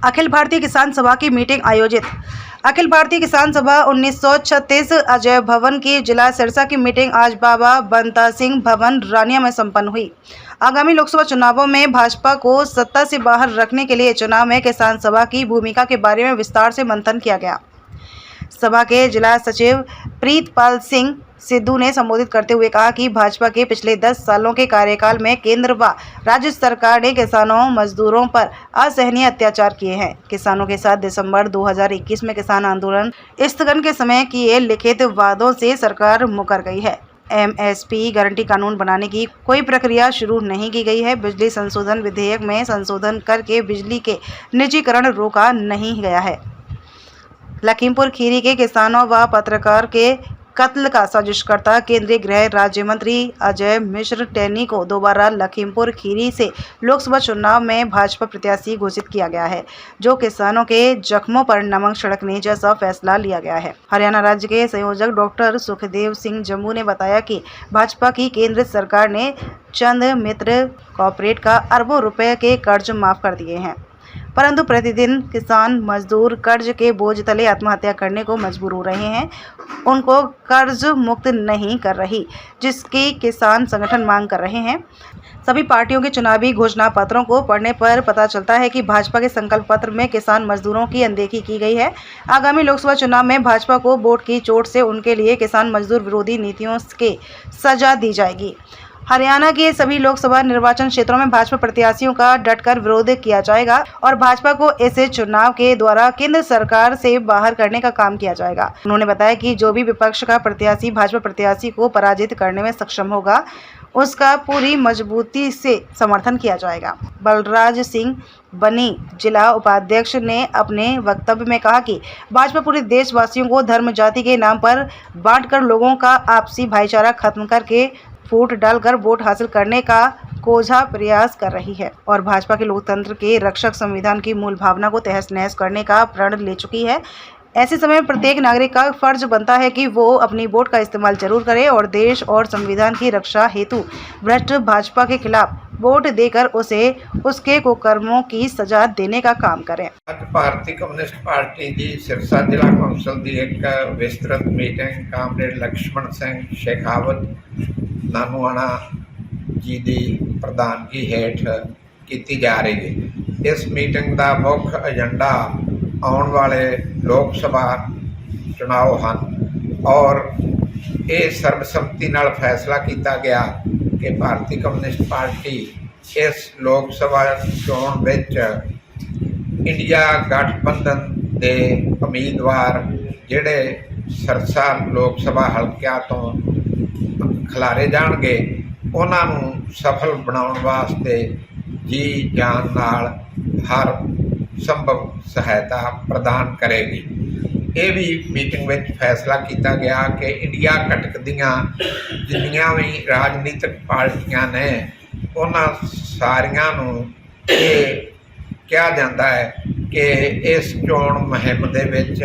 अखिल भारतीय किसान सभा की मीटिंग आयोजित। अखिल भारतीय किसान सभा 1936 अजय भवन की जिला सिरसा की मीटिंग आज बाबा बंता सिंह भवन रानिया में संपन्न हुई। आगामी लोकसभा चुनावों में भाजपा को सत्ता से बाहर रखने के लिए चुनाव में किसान सभा की भूमिका के बारे में विस्तार से मंथन किया गया। सभा के जिला सचिव प्रीतपाल सिंह सिद्धू ने संबोधित करते हुए कहा कि भाजपा के पिछले 10 सालों के कार्यकाल में केंद्र व राज्य सरकार ने किसानों मजदूरों पर असहनीय अत्याचार किए हैं। किसानों के साथ दिसंबर 2021 में किसान आंदोलन स्थगन के समय किए लिखित वादों से सरकार मुकर गई है। एमएसपी गारंटी कानून बनाने की कोई प्रक्रिया शुरू नहीं की गई है। बिजली संशोधन विधेयक में संशोधन करके बिजली के निजीकरण रोका नहीं गया है। लखीमपुर खीरी के किसानों व पत्रकार के कत्ल का साजिशकर्ता केंद्रीय गृह राज्य मंत्री अजय मिश्र टेनी को दोबारा लखीमपुर खीरी से लोकसभा चुनाव में भाजपा प्रत्याशी घोषित किया गया है, जो किसानों के जख्मों पर नमक छिड़कने जैसा फैसला लिया गया है। हरियाणा राज्य के संयोजक डॉक्टर सुखदेव सिंह जम्मू ने बताया कि भाजपा की केंद्र सरकार ने चंद मित्र कॉर्पोरेट का अरबों रुपए के कर्ज माफ कर दिए हैं, परंतु प्रतिदिन किसान मजदूर कर्ज के बोझ तले आत्महत्या करने को मजबूर हो रहे हैं। उनको कर्ज मुक्त नहीं कर रही, जिसकी किसान संगठन मांग कर रहे हैं। सभी पार्टियों के चुनावी घोषणा पत्रों को पढ़ने पर पता चलता है कि भाजपा के संकल्प पत्र में किसान मजदूरों की अनदेखी की गई है। आगामी लोकसभा चुनाव में भाजपा को वोट की चोट से उनके लिए किसान मजदूर विरोधी नीतियों के सजा दी जाएगी। हरियाणा के सभी लोकसभा निर्वाचन क्षेत्रों में भाजपा प्रत्याशियों का डटकर विरोध किया जाएगा और भाजपा को ऐसे चुनाव के द्वारा केंद्र सरकार से बाहर करने का काम किया जाएगा। उन्होंने बताया कि जो भी विपक्ष का प्रत्याशी भाजपा प्रत्याशी को पराजित करने में सक्षम होगा, उसका पूरी मजबूती से समर्थन किया जाएगा। बलराज सिंह बनी जिला उपाध्यक्ष ने अपने वक्तव्य में कहा कि भाजपा पूरे देशवासियों को धर्म जाति के नाम पर बांटकर लोगों का आपसी भाईचारा खत्म करके फूट डालकर वोट हासिल करने का कोझा प्रयास कर रही है और भाजपा के लोकतंत्र के रक्षक संविधान की मूल भावना को तहस नहस करने का प्रण ले चुकी है। ऐसे समय में प्रत्येक नागरिक का फर्ज बनता है कि वो अपनी वोट का इस्तेमाल जरूर करे और देश और संविधान की रक्षा हेतु भ्रष्ट भाजपा के खिलाफ वोट देकर उसे उसके कुकर्मों की सजा देने का काम करें। भारतीय कम्युनिस्ट पार्टी की सिरसा जिला कौंसल की एक विस्तृत मीटिंग कामरेड लक्ष्मण सिंह शेखावत नानूआणा जी की प्रधानगी हेठ की जा रही है। इस मीटिंग का मुख्य एजेंडा आने वाले लोक सभा चुनाव हैं और ये सर्बसम्मति नाल फैसला किया गया कि भारतीय कम्युनिस्ट पार्टी इस लोक सभा चोण विच इंडिया गठबंधन के उम्मीदवार जिहड़े सिरसा लोक सभा हल्किਆਂ तो खिलारे जाणगे उन्हां नूं सफल बनाउण वास्ते जी जान नाल हर संभव सहायता प्रदान करेगी। ये भी मीटिंग में फैसला किया गया कि इंडिया घटक दियां जिन्नियां भी राजनीतिक पार्टियां ने उन्हां सारियां नूं ये कहा जाता है कि इस चोण मुहिम दे विच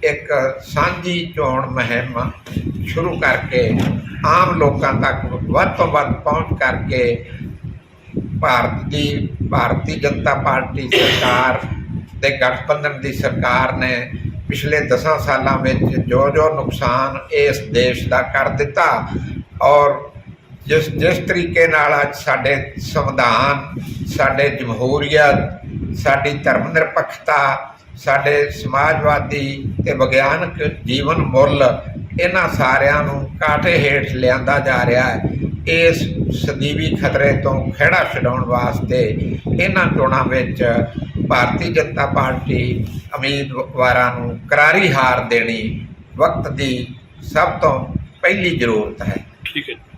एक सांझी चोण मुहिम शुरू करके आम लोगों तक वध तो वध पहुँच करके भारतीय जनता पार्टी सरकार दे गठबंधन की सरकार ने पिछले 10 सालों में जो नुकसान इस देश का कर दिता और जिस तरीके नाल अज साडे संविधान, साडे जमहूरीयत, साडी धर्म निरपक्षता, साडे समाजवादी ते विग्यानक जीवन मुल इन्हां सारियां नूं कांटे हेठ लिआंदा जा रहा है। इस सदीवी खतरे तो खिहड़ा छुड़ाउण वास्ते इन्हां चोणां विच भारतीय जनता पार्टी उम्मीदवारां नूं करारी हार देनी वक्त की सब तो पहली जरूरत है।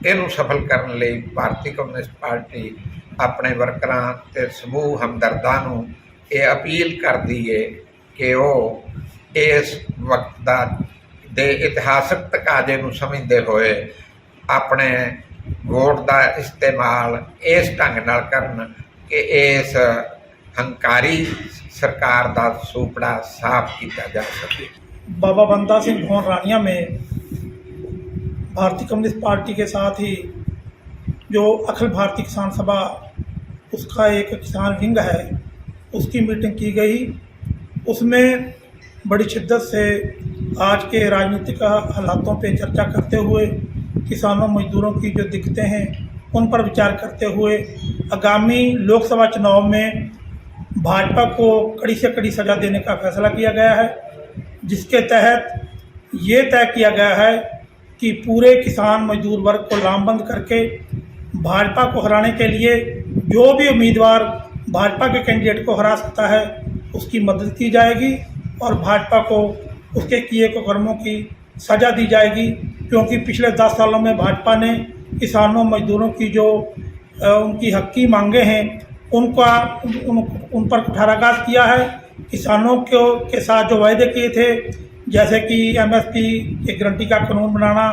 इनू सफल करने लई भारतीय कम्युनिस्ट पार्टी अपने वर्करां ते समूह हमदर्दां नूं ये अपील करदी है कि वो इस वक्त दे इतिहासक तकाजे नूं समझदे होए अपने वोट का इस्तेमाल इस ढंग नाल करन कि इस हंकारी सरकार का सूपड़ा साफ किया जा सके। बाबा बंता सिंह भवन रानिया में भारतीय कम्युनिस्ट पार्टी के साथ ही जो अखिल भारतीय किसान सभा उसका एक किसान विंग है, उसकी मीटिंग की गई। उसमें बड़ी शिद्दत से आज के राजनीतिक हालातों पे चर्चा करते हुए किसानों मजदूरों की जो दिक्कतें हैं उन पर विचार करते हुए आगामी लोकसभा चुनाव में भाजपा को कड़ी से कड़ी सज़ा देने का फैसला किया गया है, जिसके तहत ये तय किया गया है कि पूरे किसान मजदूर वर्ग को लामबंद करके भाजपा को हराने के लिए जो भी उम्मीदवार भाजपा के कैंडिडेट को हरा सकता है उसकी मदद की जाएगी और भाजपा को उसके किए को कर्मों की सज़ा दी जाएगी। क्योंकि पिछले 10 सालों में भाजपा ने किसानों मजदूरों की जो उनकी हक़ी मांगे हैं उन पर कुठाराघात किया है। किसानों के साथ जो वायदे किए थे, जैसे कि MSP की गारंटी का कानून बनाना,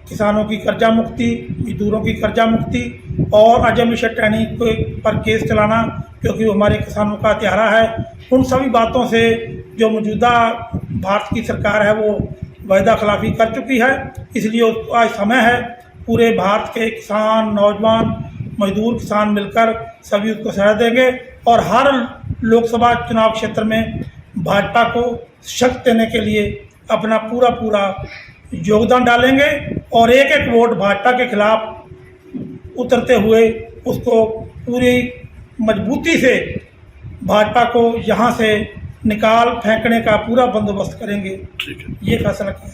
किसानों की कर्जा मुक्ति, मजदूरों की कर्जा मुक्ति और अजय मिश्र टैनी पर केस चलाना, क्योंकि वो हमारे किसानों का हत्यारा है, उन सभी बातों से जो मौजूदा भारत की सरकार है वो वायदा खिलाफी कर चुकी है। इसलिए आज समय है पूरे भारत के किसान, नौजवान, मजदूर, किसान मिलकर सभी उसको सहारा देंगे और हर लोकसभा चुनाव क्षेत्र में भाजपा को शक्ति देने के लिए अपना पूरा योगदान डालेंगे और एक एक वोट भाजपा के खिलाफ उतरते हुए उसको पूरी मजबूती से भाजपा को यहाँ से निकाल फेंकने का पूरा बंदोबस्त करेंगे। ये फैसला किया।